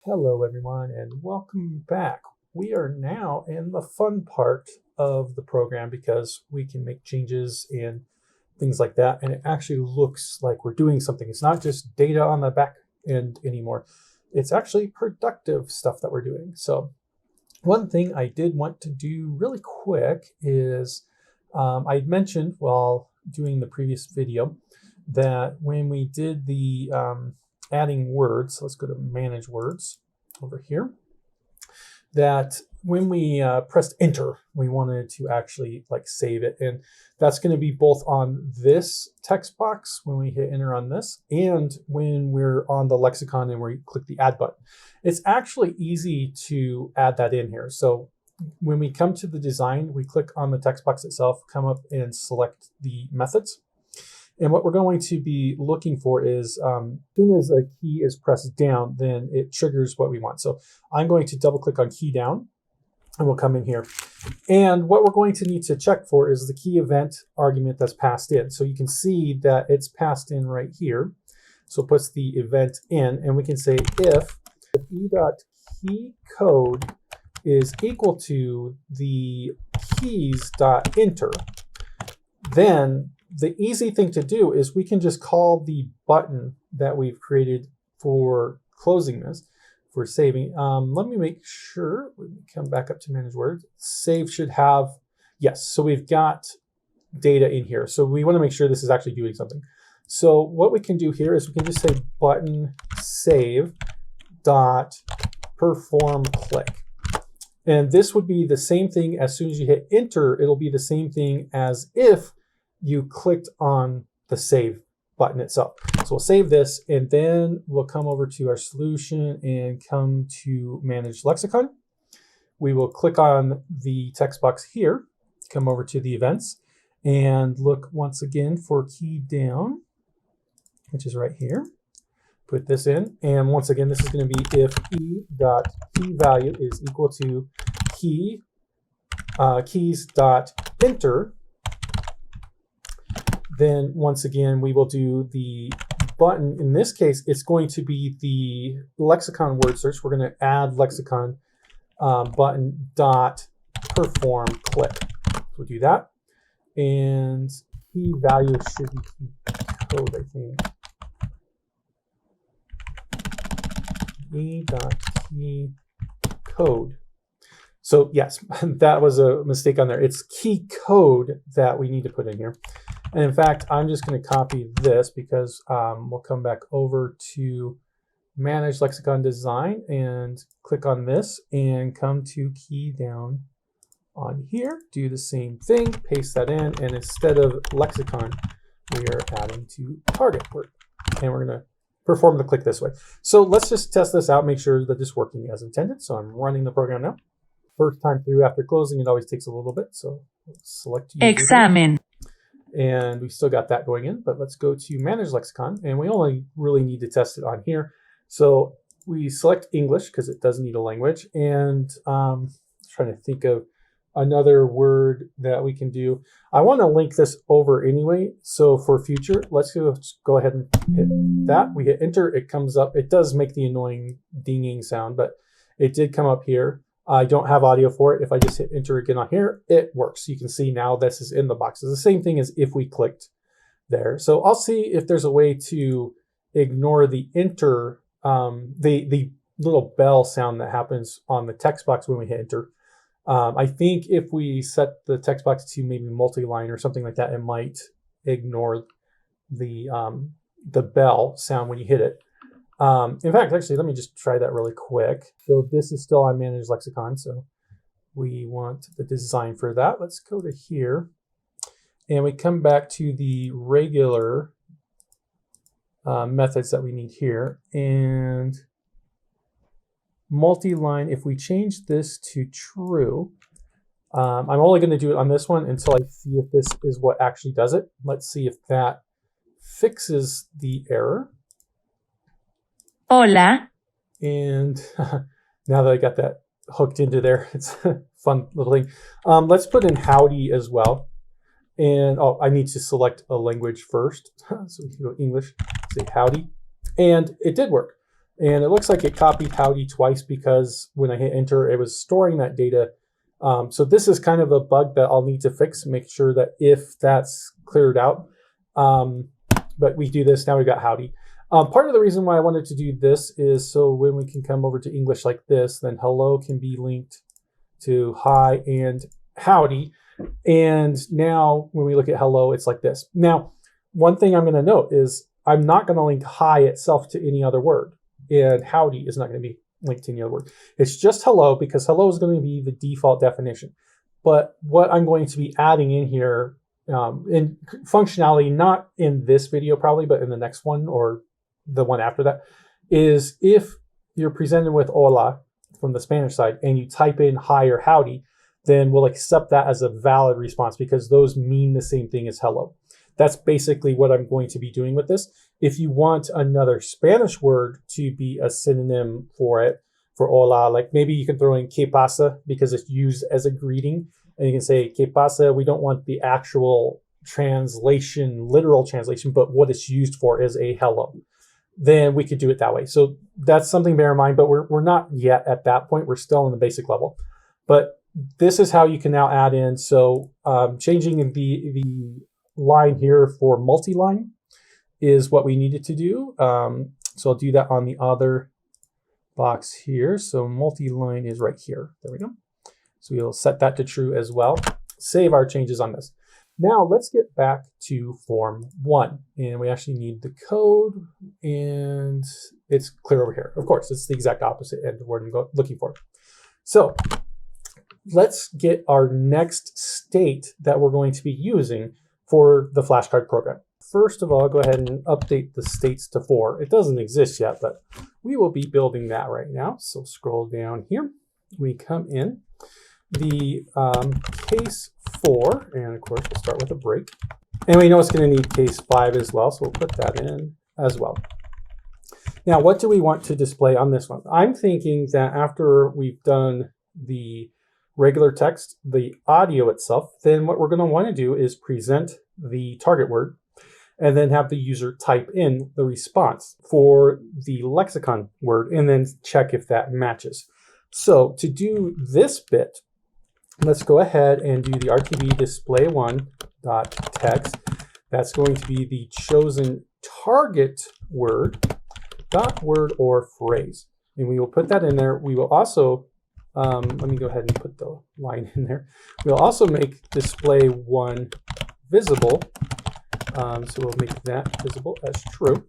Hello, everyone, and welcome back. We are now in the fun part of the program because we can make changes and things like that, and it actually looks like we're doing something. It's not just data on the back end anymore. It's actually productive stuff that we're doing. So one thing I did want to do really quick is I mentioned while doing the previous video that when we did the adding words, let's go to manage words over here, that when we pressed enter, we wanted to actually save it. And that's going to be both on this text box when we hit enter on this and when we're on the lexicon and we click the add button. It's actually easy to add that in here. So when we come to the design, we click on the text box itself, come up and select the methods. And what we're going to be looking for is as soon as a key is pressed down, then it triggers what we want. So I'm going to double click on key down and we'll come in here. And what we're going to need to check for is the key event argument that's passed in. So you can see that it's passed in right here. So it puts the event in, and we can say if e.keyCode is equal to the keys.enter, then the easy thing to do is we can just call the button that we've created for closing this, for saving. Let me make sure, we come back up to manage words. Save should have, yes, so we've got data in here. So we want to make sure this is actually doing something. So what we can do here is we can just say button save dot perform click. And this would be the same thing as soon as you hit enter, it'll be the same thing as if you clicked on the save button itself. So we'll save this, and then we'll come over to our solution and come to manage lexicon. We will click on the text box here, come over to the events, and look once again for key down, which is right here. Put this in, and once again, this is going to be if e.key value is equal to keys.enter. Then once again, we will do the button. In this case, it's going to be the lexicon word search. We're going to add lexicon button dot perform click. We'll do that. And key value should be key code, I think. E.key code. So yes, that was a mistake on there. It's key code that we need to put in here. And in fact, I'm just going to copy this because we'll come back over to manage lexicon design and click on this and come to key down on here. Do the same thing, paste that in, and instead of lexicon, we are adding to target word. And we're going to perform the click this way. So let's just test this out, make sure that this is working as intended. So I'm running the program now. First time through after closing, it always takes a little bit. So select examine. And we still got that going in, but let's go to manage lexicon, and we only really need to test it on here. So we select English because it does need a language, and trying to think of another word that we can do. I want to link this over anyway, so for future, let's go ahead and hit that. We hit enter, it comes up. It does make the annoying dinging sound, but it did come up here. I don't have audio for it. If I just hit enter again on here, it works. You can see now this is in the box. It's the same thing as if we clicked there. So I'll see if there's a way to ignore the enter, the little bell sound that happens on the text box when we hit enter. I think if we set the text box to maybe multi-line or something like that, it might ignore the bell sound when you hit it. In fact, actually, let me just try that really quick. So this is still on manage lexicon. So we want the design for that. Let's go to here, and we come back to the regular methods that we need here. And multi-line, if we change this to true, I'm only going to do it on this one until I see if this is what actually does it. Let's see if that fixes the error. Hola. And now that I got that hooked into there, it's a fun little thing. Let's put in howdy as well. And I need to select a language first. So we can go English, say howdy. And it did work. And it looks like it copied howdy twice because when I hit enter, it was storing that data. So this is kind of a bug that I'll need to fix, make sure that if that's cleared out. But we do this, now we got howdy. Part of the reason why I wanted to do this is so when we can come over to English like this, then hello can be linked to hi and howdy. And now when we look at hello, it's like this. Now, one thing I'm going to note is I'm not going to link hi itself to any other word. And howdy is not going to be linked to any other word. It's just hello because hello is going to be the default definition. But what I'm going to be adding in here in functionality, not in this video probably, but in the next one or the one after that, is if you're presented with hola from the Spanish side and you type in hi or howdy, then we'll accept that as a valid response because those mean the same thing as hello. That's basically what I'm going to be doing with this. If you want another Spanish word to be a synonym for it, for hola, like maybe you can throw in que pasa because it's used as a greeting. And you can say que pasa. We don't want the actual translation, literal translation, but what it's used for is a hello. Then we could do it that way. So that's something to bear in mind, but we're not yet at that point. We're still in the basic level. But this is how you can now add in. So changing the line here for multi-line is what we needed to do. So I'll do that on the other box here. So multi-line is right here. There we go. So we'll set that to true as well. Save our changes on this. Now let's get back to form 1. And we actually need the code, and it's clear over here. Of course, it's the exact opposite end of what I'm looking for. So let's get our next state that we're going to be using for the flashcard program. First of all, I'll go ahead and update the states to 4. It doesn't exist yet, but we will be building that right now. So scroll down here. We come in the case 4, and of course we'll start with a break. And we know it's going to need case 5 as well, so we'll put that in as well. Now, what do we want to display on this one? I'm thinking that after we've done the regular text, the audio itself, then what we're going to want to do is present the target word and then have the user type in the response for the lexicon word and then check if that matches. So to do this bit, let's go ahead and do the RTB display1.text. That's going to be the chosen target word, dot word or phrase. And we will put that in there. We will also, let me go ahead and put the line in there. We'll also make display1 visible. So we'll make that visible as true.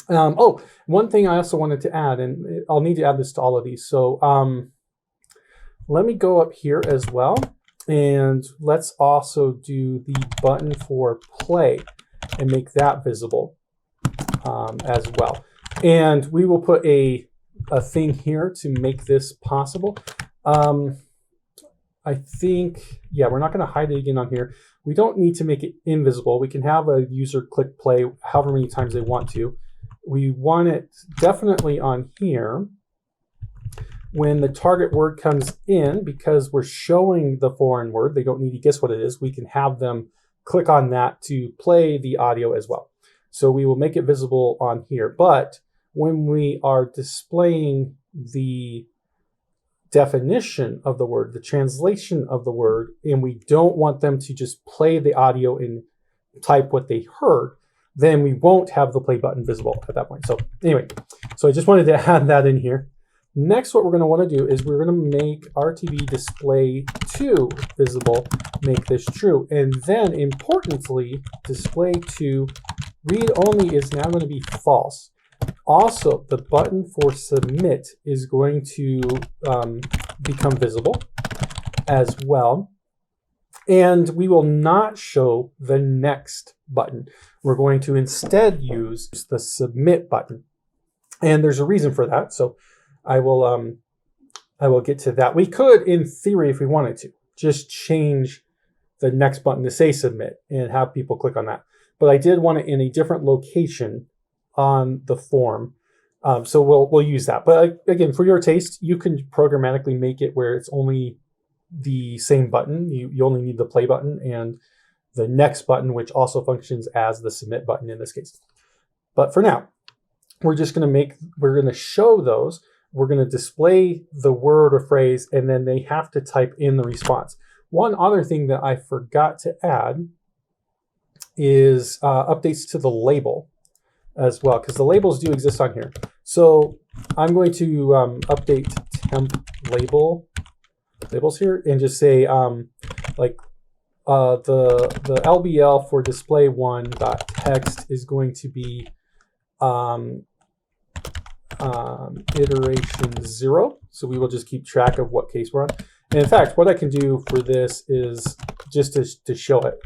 Oh, one thing I also wanted to add, and I'll need to add this to all of these. So let me go up here as well. And let's also do the button for play and make that visible as well. And we will put a thing here to make this possible. I think, yeah, we're not going to hide it again on here. We don't need to make it invisible. We can have a user click play however many times they want to. We want it definitely on here when the target word comes in, because we're showing the foreign word. They don't need to guess what it is. We can have them click on that to play the audio as well. So we will make it visible on here. But when we are displaying the definition of the word, the translation of the word, and we don't want them to just play the audio and type what they heard, then we won't have the play button visible at that point. So anyway, so I just wanted to add that in here. Next, what we're going to want to do is we're going to make RTB display2 visible, make this true. And then importantly, display2 read only is now going to be false. Also, the button for submit is going to become visible as well. And we will not show the next button. We're going to instead use the submit button. And there's a reason for that. So I will get to that. We could, in theory, if we wanted to, just change the next button to say submit and have people click on that. But I did want it in a different location on the form. So we'll use that. But again, for your taste, you can programmatically make it where it's only the same button. You only need the play button and the next button, which also functions as the submit button in this case. But for now, we're going to show those. We're going to display the word or phrase, and then they have to type in the response. One other thing that I forgot to add is updates to the label as well, because the labels do exist on here. So I'm going to update temp labels here and just say the LBL for display one.text is going to be iteration 0. So we will just keep track of what case we're on. And in fact, what I can do for this is just to show it,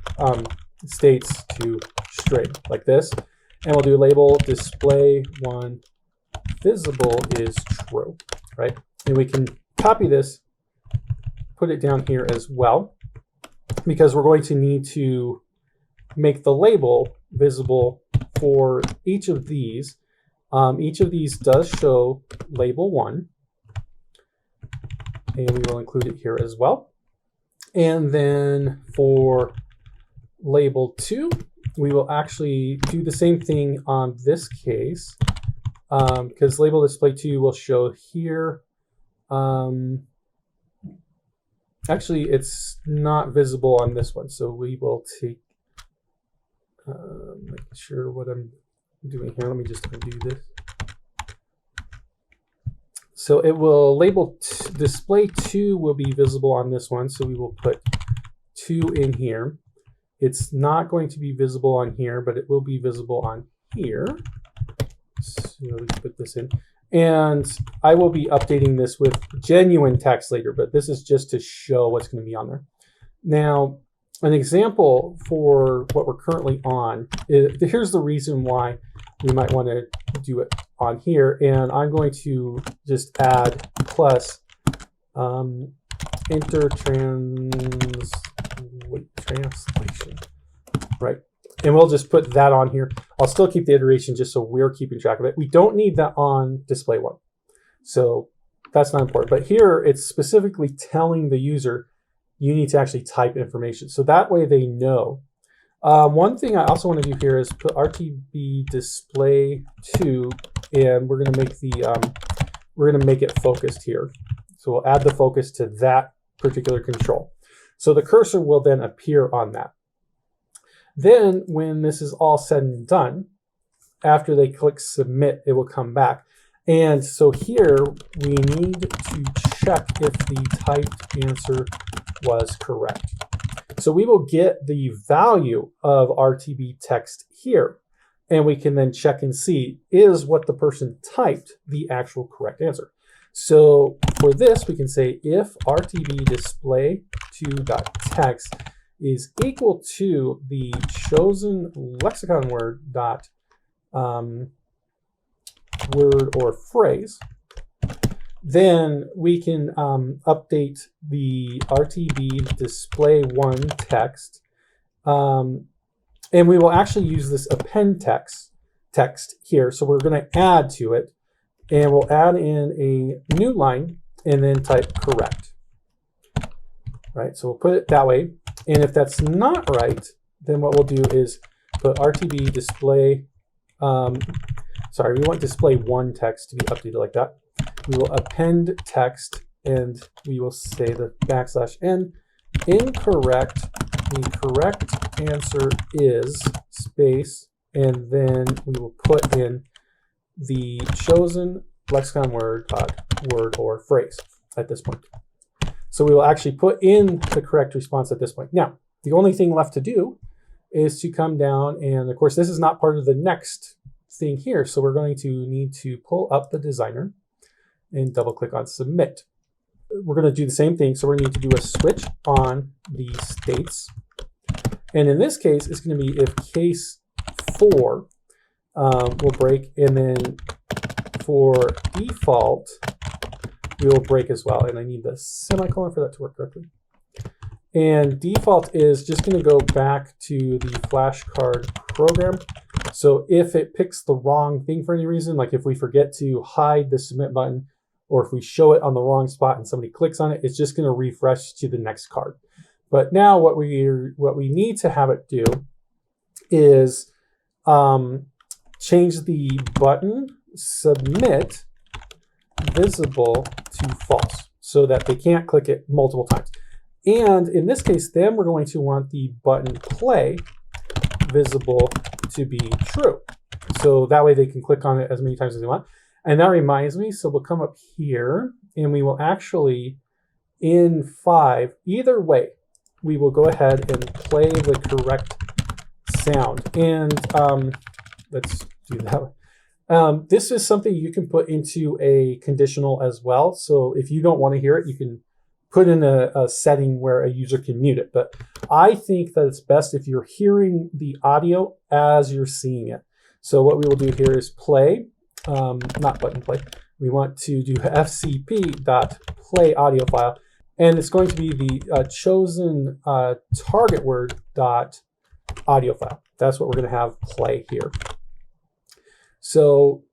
states to string like this. And we'll do label display one visible is true, right? And we can copy this, put it down here as well, because we're going to need to make the label visible for each of these. Each of these does show label 1, and we will include it here as well. And then for label 2, we will actually do the same thing on this case, because label display 2 will show here. Actually, it's not visible on this one, so we will take, make sure what I'm doing here. Let me just undo this. So it will label display 2 will be visible on this one, so we will put 2 in here. It's not going to be visible on here, but it will be visible on here. So we can put this in. And I will be updating this with genuine text later, but this is just to show what's going to be on there. Now, an example for what we're currently on, here's the reason why we might want to do it on here. And I'm going to just add plus enter translation, right? And we'll just put that on here. I'll still keep the iteration just so we're keeping track of it. We don't need that on display 1. So that's not important. But here it's specifically telling the user you need to actually type information. So that way they know. One thing I also want to do here is put RTB display 2, and we're going to make it focused here. So we'll add the focus to that particular control. So the cursor will then appear on that. Then when this is all said and done, after they click submit, it will come back. And so here we need to check if the typed answer was correct. So we will get the value of RTB text here, and we can then check and see, is what the person typed the actual correct answer? So for this, we can say if RTB display 2.text is equal to the chosen lexicon word dot word or phrase, then we can update the RTB display 1 text, and we will actually use this append text here. So we're going to add to it, and we'll add in a new line and then type correct. Right, so we'll put it that way. And if that's not right, then what we'll do is put RTB display, we want display 1 text to be updated like that. We will append text, and we will say the \n incorrect. The correct answer is space, and then we will put in the chosen lexicon word or phrase at this point. So we will actually put in the correct response at this point. Now, the only thing left to do is to come down, and of course, this is not part of the next thing here. So we're going to need to pull up the designer and double click on submit. We're going to do the same thing. So we're going to need to do a switch on the states. And in this case, it's going to be if case 4 will break, and then for default, we will break as well. And I need the semicolon for that to work correctly. And default is just going to go back to the Flashcard program. So if it picks the wrong thing for any reason, like if we forget to hide the submit button, or if we show it on the wrong spot and somebody clicks on it, it's just going to refresh to the next card. But now what we need to have it do is change the button submit visible to false so that they can't click it multiple times. And in this case, then we're going to want the button play visible to be true. So that way they can click on it as many times as they want. And that reminds me, so we'll come up here and we will actually, in 5, either way, we will go ahead and play the correct sound. And let's do that. This is something you can put into a conditional as well. So if you don't want to hear it, you can put in a setting where a user can mute it. But I think that it's best if you're hearing the audio as you're seeing it. So what we will do here is play, not button play. We want to do fcp.play audio file. And it's going to be the chosen target word dot audio file. That's what we're going to have play here. So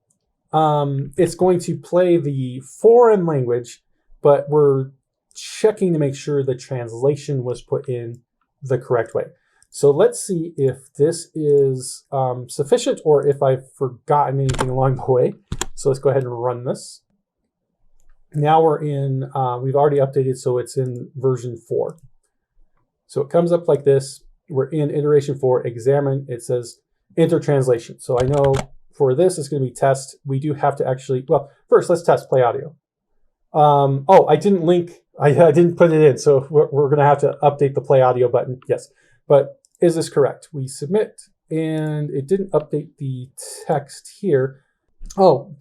it's going to play the foreign language, but we're checking to make sure the translation was put in the correct way. So let's see if this is sufficient or if I've forgotten anything along the way. So let's go ahead and run this. Now we're in, we've already updated, so it's in version 4. So it comes up like this. We're in iteration 4, examine. It says enter translation. So I know for this, it's going to be test. We do have to actually, well, first let's test play audio. Oh, I didn't link, I didn't put it in. So we're going to have to update the play audio button. Yes, but is this correct? We submit and it didn't update the text here. Oh,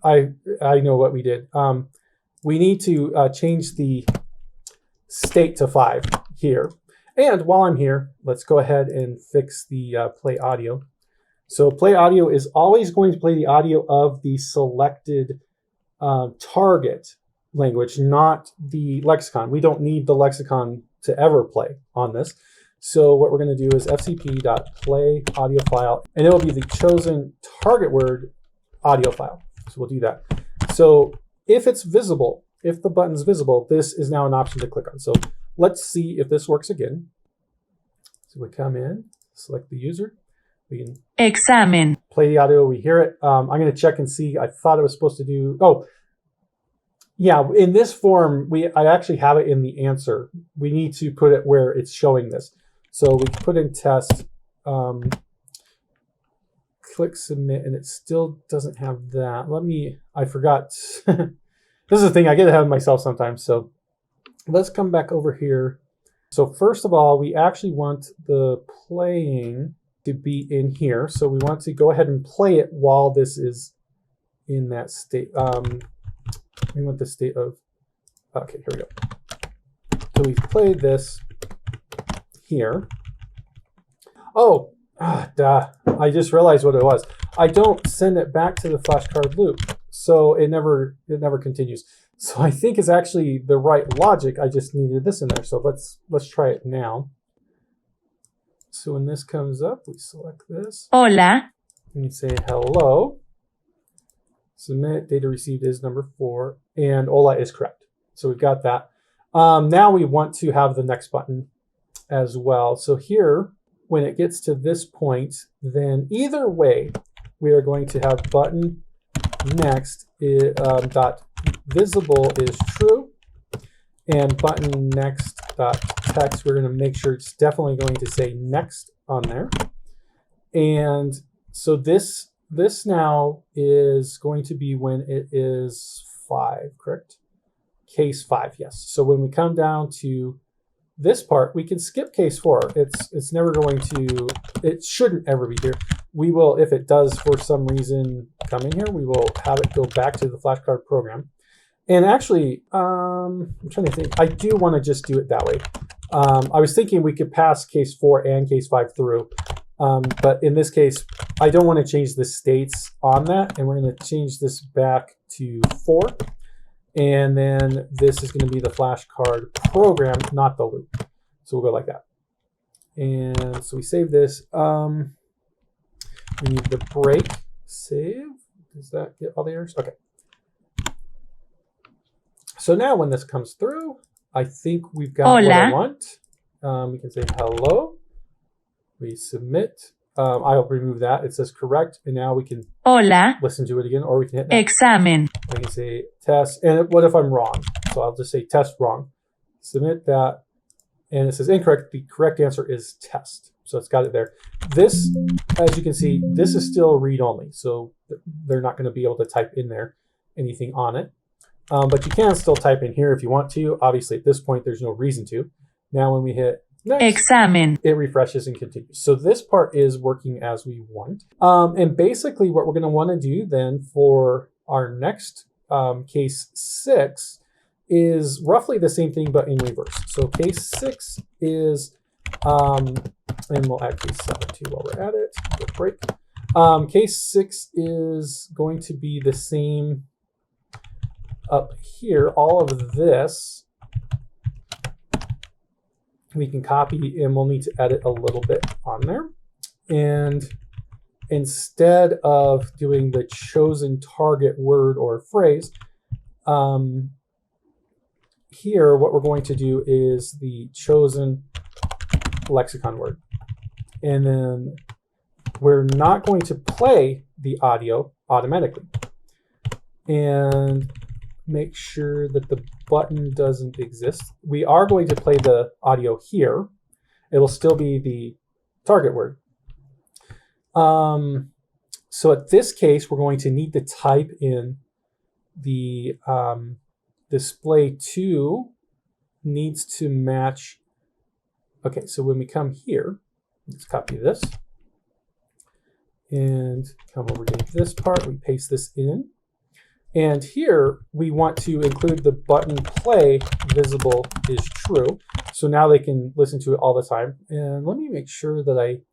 I know what we did. We need to change the state to 5 here. And while I'm here, let's go ahead and fix the play audio. So play audio is always going to play the audio of the selected target language, not the lexicon. We don't need the lexicon to ever play on this. So what we're going to do is fcp.play audio file, and it will be the chosen target word audio file. So we'll do that. So if it's visible, if the button's visible, this is now an option to click on. So let's see if this works again. So we come in, select the user. We can examine, play the audio, we hear it. I'm going to check and see. I thought it was supposed to do, oh, yeah, in this form, I actually have it in the answer. We need to put it where it's showing this. So we put in test, click submit, and it still doesn't have that. I forgot. This is the thing, I get ahead of myself sometimes. So let's come back over here. So first of all, we actually want the playing to be in here. So we want to go ahead and play it while this is in that state. We want the state of, okay, here we go. So we played this here. Oh, I just realized what it was. I don't send it back to the flashcard loop, so it never continues. So I think it's actually the right logic. I just needed this in there. So let's try it now. So when this comes up, we select this. Hola. And you say hello. Submit, data received is number 4, and hola is correct. So we've got that. Now we want to have the next button as well. So here, when it gets to this point, then either way, we are going to have button next dot visible is true, and button next dot text, we're going to make sure it's definitely going to say next on there. And so this now is going to be when it is 5, correct? Case 5, yes. So when we come down to this part, we can skip case 4. It's never going to, it shouldn't ever be here. We will, if it does for some reason come in here, we will have it go back to the flashcard program. And actually, I'm trying to think, I do want to just do it that way. I was thinking we could pass case 4 and case 5 through. But in this case, I don't want to change the states on that. And we're going to change this back to 4. And then this is going to be the flashcard program, not the loop. So we'll go like that. And so we save this. We need the break. Save. Does that get all the errors? Okay. So now when this comes through, I think we've got Hola. what I want. We can say hello. We submit, I'll remove that. It says correct, and now we can Hola. Listen to it again, or we can hit next. Examen. I can say test, and what if I'm wrong? So I'll just say test wrong. Submit that, and it says incorrect. The correct answer is test. So it's got it there. This, as you can see, this is still read-only, so they're not going to be able to type in there anything on it. But you can still type in here if you want to. Obviously, at this point, there's no reason to. Now, when we hit next, Examen, it refreshes and continues. So this part is working as we want. And basically, what we're going to want to do then for our next case 6 is roughly the same thing, but in reverse. So case 6 is, and we'll add case 7 too while we're at it. Quick break. Case 6 is going to be the same up here. All of this we can copy, and we'll need to edit a little bit on there. And instead of doing the chosen target word or phrase, here what we're going to do is the chosen lexicon word. And then we're not going to play the audio automatically. And make sure that the button doesn't exist. We are going to play the audio here. It will still be the target word. So at this case, we're going to need to type in the display to needs to match. Okay, so when we come here, let's copy this and come over to this part. We paste this in. And here we want to include the button play visible is true. So now they can listen to it all the time. And let me make sure that I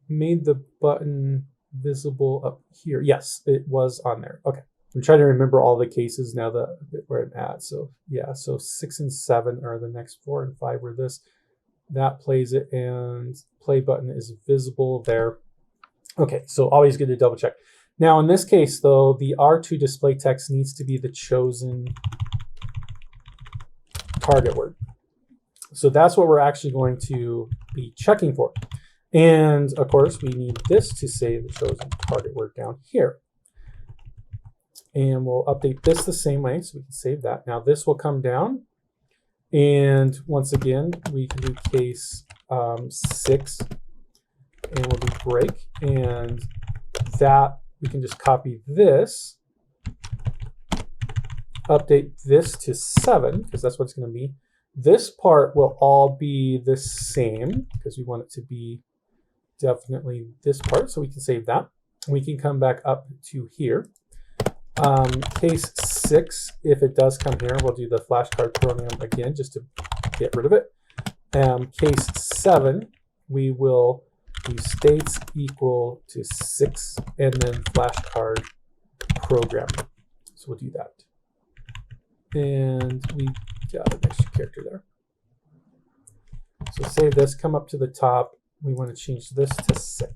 made the button visible up here. Yes, it was on there. Okay. I'm trying to remember all the cases now that where I'm at. So yeah, so 6 and 7 are the next 4 and 5 were this. That plays it, and play button is visible there. Okay, so always good to double check. Now, in this case, though, the R2 display text needs to be the chosen target word. So that's what we're actually going to be checking for. And, of course, we need this to say the chosen target word down here. And we'll update this the same way, so we can save that. Now, this will come down. And once again, we can do case 6. And we'll do break. And that we can just copy this, update this to 7, because that's what it's going to be. This part will all be the same, because we want it to be definitely this part, so we can save that. We can come back up to here. Case 6, if it does come here, we'll do the Flashcard Program again, just to get rid of it. Case 7, we will do states equal to 6, and then Flashcard Program. So we'll do that. And we got an extra character there. So save this, come up to the top. We want to change this to 6.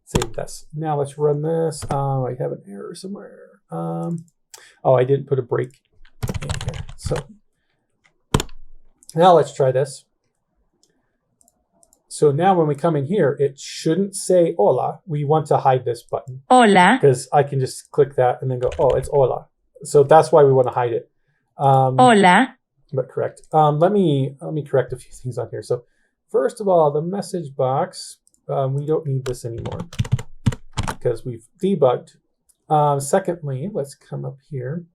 Save this. Now let's run this. I have an error somewhere. Oh, I didn't put a break in here. So now let's try this. So now when we come in here, it shouldn't say hola. We want to hide this button. Hola. Because I can just click that and then go, oh, it's hola. So that's why we want to hide it. Hola. But correct. Let me correct a few things on here. So first of all, the message box, we don't need this anymore because we've debugged. Secondly, let's come up here,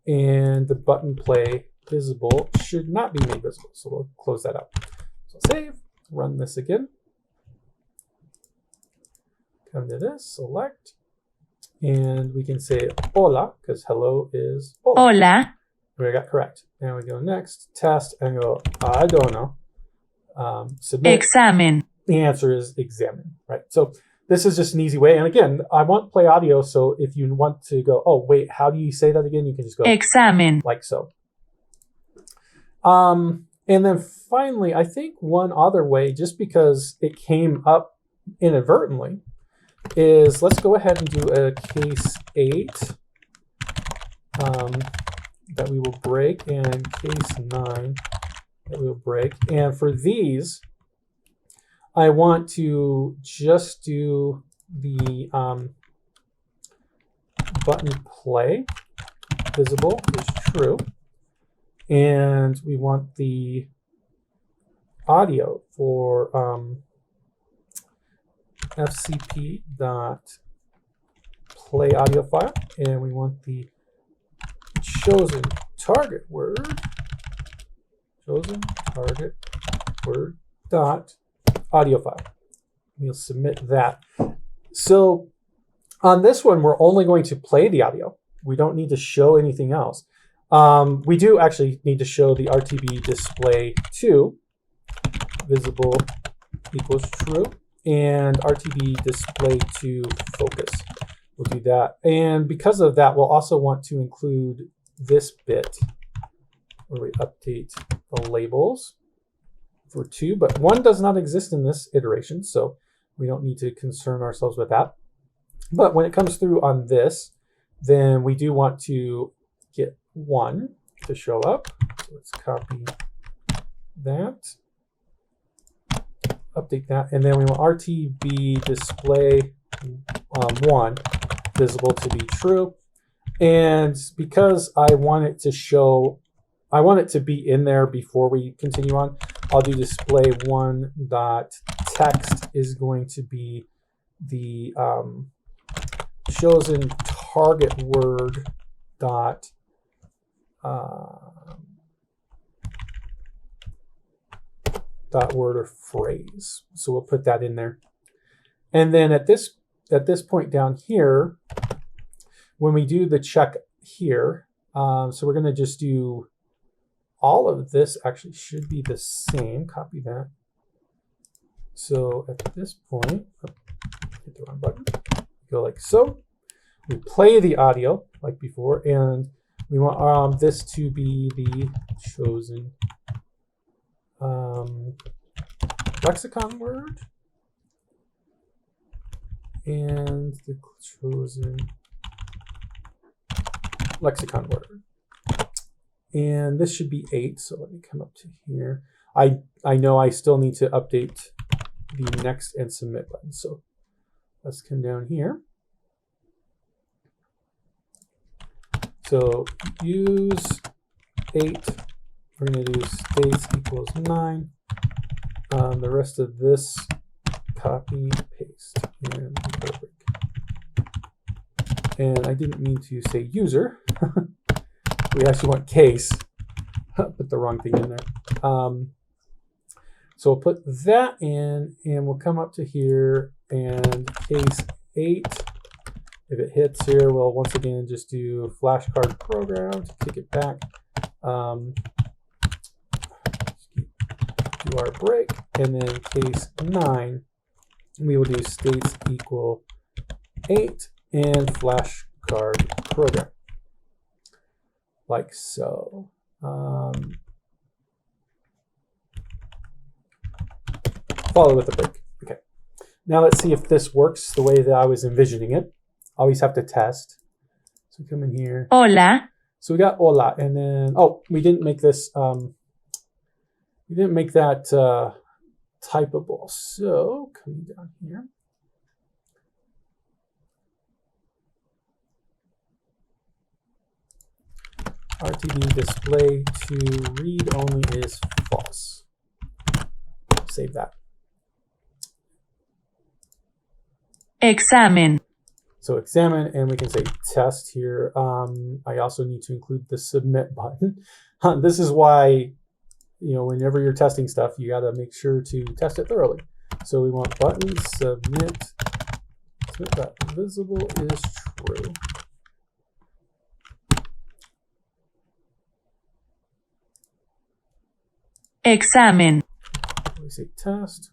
and the button play visible should not be made visible. So we'll close that out. So save. Run this again. Come to this, select, and we can say hola, because hello is hola. Hola. We got correct. Now we go next, test, and go, I don't know. Submit. Examen. The answer is examine, right? So this is just an easy way. And again, I want play audio, so if you want to go, oh, wait, how do you say that again? You can just go Examen. like so. And then finally, I think one other way, just because it came up inadvertently, is let's go ahead and do a case 8 that we will break, and case 9 that we will break. And for these, I want to just do the button play visible is true. And we want the audio for FCP dot play audio file, and we want the chosen target word dot audio file. We'll submit that. So on this one, we're only going to play the audio. We don't need to show anything else. We do actually need to show the RTB display to visible equals true and RTB display to focus. We'll do that. And because of that, we'll also want to include this bit where we update the labels for 2, but 1 does not exist in this iteration, so we don't need to concern ourselves with that. But when it comes through on this, then we do want to get 1 to show up. So let's copy that, update that, and then we want RTB display 1 visible to be true. And because I want it to show, I want it to be in there before we continue on, I'll do display 1 dot text is going to be the chosen target word dot dot word or phrase. So we'll put that in there. And then at this point down here, when we do the check here, so we're going to just do all of this actually should be the same. Copy that. So at this point, hit the wrong button. Go like so. We play the audio like before, and we want this to be the chosen lexicon word and the chosen lexicon word. And this should be 8, so let me come up to here. I know I still need to update the next and submit button, so let's come down here. So use 8, we're going to do states equals 9. The rest of this copy, paste, and break. And I didn't mean to say user. We actually want case. Put the wrong thing in there. So we'll put that in, and we'll come up to here, and case 8. If it hits here, we'll once again just do Flashcard Program to kick it back. Do our break, and then case 9, we will do states equal 8 and Flashcard Program. Like so. Follow with a break. Okay. Now let's see if this works the way that I was envisioning it. Always have to test. So come in here. Hola. So we got hola, and then we didn't make this. We didn't make that typable. So coming down here. RTB display to read only is false. Save that. Examen. So examine, and we can say test here. I also need to include the submit button. This is why, whenever you're testing stuff, you got to make sure to test it thoroughly. So we want button submit that visible is true. Examen. We say test.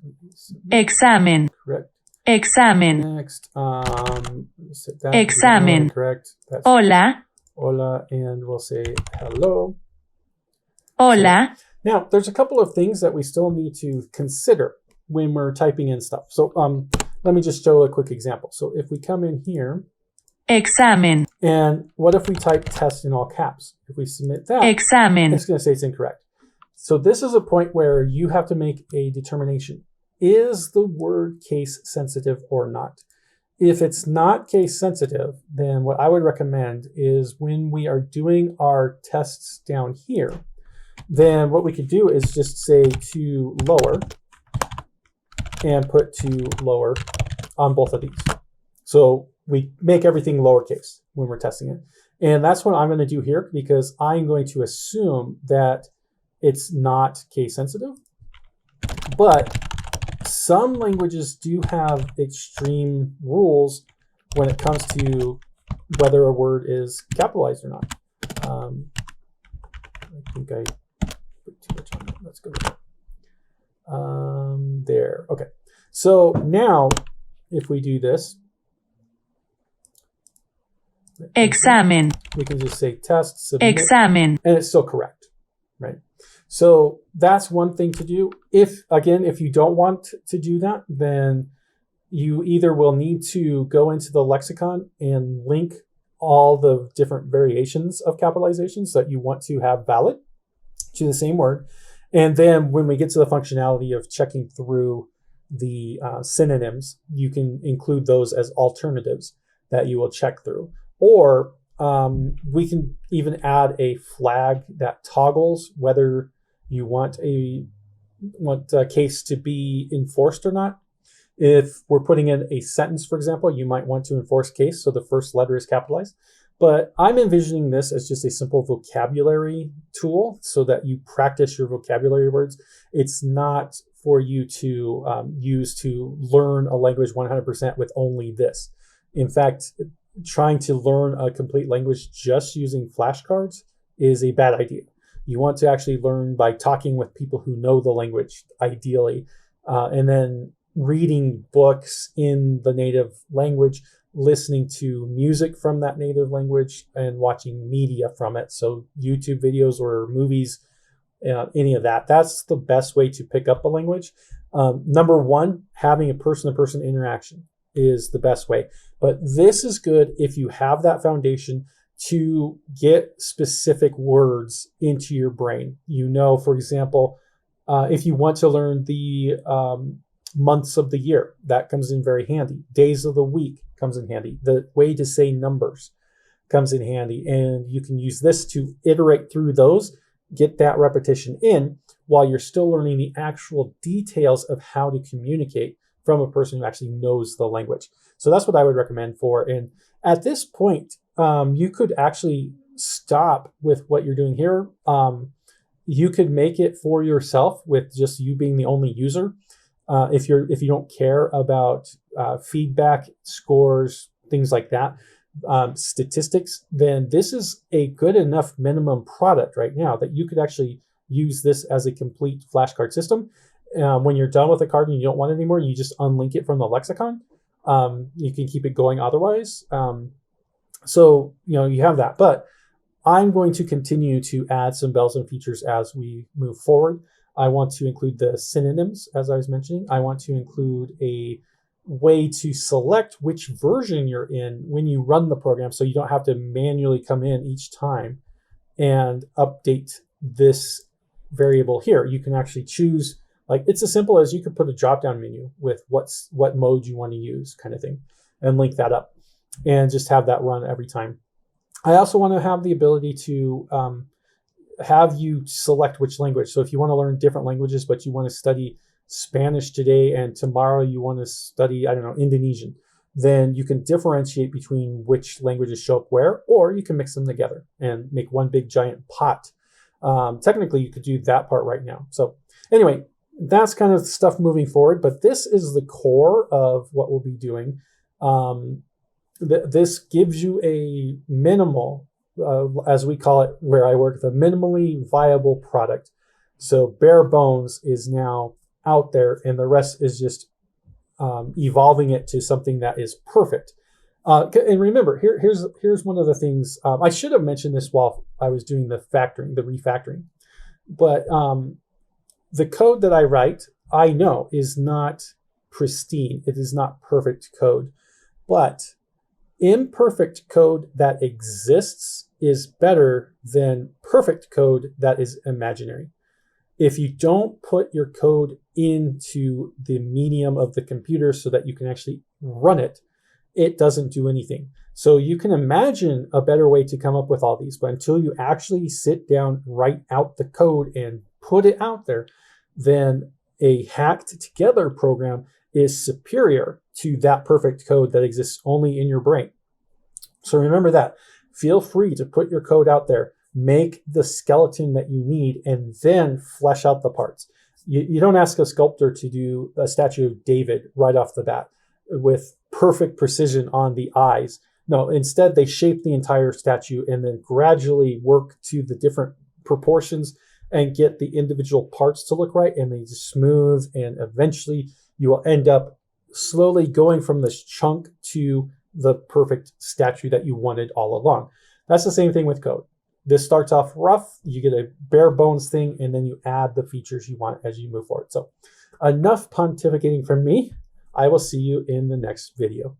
Examen. Correct. Examen. Next, set that Examen. correct. That's Hola. hola, and we'll say hello. Hola. So, now, there's a couple of things that we still need to consider when we're typing in stuff. So let me just show a quick example. So if we come in here, Examen. and what if we type test in all caps? If we submit that, Examen. it's going to say it's incorrect. So this is a point where you have to make a determination. is the word case sensitive or not? If it's not case sensitive, then what I would recommend is when we are doing our tests down here, then what we could do is just say to lower and put to lower on both of these. So we make everything lowercase when we're testing it. And that's what I'm going to do here, because I'm going to assume that it's not case sensitive. But some languages do have extreme rules when it comes to whether a word is capitalized or not. I think I put too much on that. Let's go there. Okay. So now if we do this, examen, we can just say test, submit, examen, and it's still correct, right? So that's one thing to do. If you don't want to do that, then you either will need to go into the lexicon and link all the different variations of capitalizations that you want to have valid to the same word. And then when we get to the functionality of checking through the synonyms, you can include those as alternatives that you will check through. Or we can even add a flag that toggles whether you want a case to be enforced or not. If we're putting in a sentence, for example, you might want to enforce case, so the first letter is capitalized. But I'm envisioning this as just a simple vocabulary tool so that you practice your vocabulary words. It's not for you to use to learn a language 100% with only this. In fact, trying to learn a complete language just using flashcards is a bad idea. You want to actually learn by talking with people who know the language, ideally, and then reading books in the native language, listening to music from that native language, and watching media from it. So YouTube videos or movies, any of that. That's the best way to pick up a language. Number one, having a person-to-person interaction is the best way. But this is good if you have that foundation to get specific words into your brain. You know, for example, if you want to learn the months of the year, that comes in very handy. Days of the week comes in handy. The way to say numbers comes in handy. And you can use this to iterate through those, get that repetition in while you're still learning the actual details of how to communicate from a person who actually knows the language. So that's what I would recommend for. And at this point, you could actually stop with what you're doing here. You could make it for yourself with just you being the only user. If you don't care about feedback, scores, things like that, statistics, then this is a good enough minimum product right now that you could actually use this as a complete flashcard system. When you're done with the card and you don't want it anymore, you just unlink it from the lexicon. You can keep it going otherwise. So, you have that. But I'm going to continue to add some bells and features as we move forward. I want to include the synonyms, as I was mentioning. I want to include a way to select which version you're in when you run the program, so you don't have to manually come in each time and update this variable here. You can actually choose, like, it's as simple as you could put a drop-down menu with what mode you want to use, kind of thing, and link that up and just have that run every time. I also want to have the ability to have you select which language. So if you want to learn different languages, but you want to study Spanish today and tomorrow you want to study, Indonesian, then you can differentiate between which languages show up where, or you can mix them together and make one big giant pot. Technically, you could do that part right now. So anyway, that's kind of stuff moving forward, but this is the core of what we'll be doing. This gives you a minimal, as we call it where I work, the minimally viable product. So bare bones is now out there, and the rest is just evolving it to something that is perfect. And remember, here's one of the things, I should have mentioned this while I was doing the refactoring, but the code that I write, I know is not pristine. It is not perfect code, but imperfect code that exists is better than perfect code that is imaginary. if you don't put your code into the medium of the computer so that you can actually run it, it doesn't do anything. So you can imagine a better way to come up with all these, but until you actually sit down, write out the code and put it out there, then a hacked together program is superior to that perfect code that exists only in your brain. So remember that. Feel free to put your code out there, make the skeleton that you need, and then flesh out the parts. You don't ask a sculptor to do a statue of David right off the bat with perfect precision on the eyes. No, instead they shape the entire statue and then gradually work to the different proportions and get the individual parts to look right, and they just smooth, and eventually you will end up slowly going from this chunk to the perfect statue that you wanted all along. That's the same thing with code. This starts off rough, you get a bare bones thing, and then you add the features you want as you move forward. So enough pontificating from me. I will see you in the next video.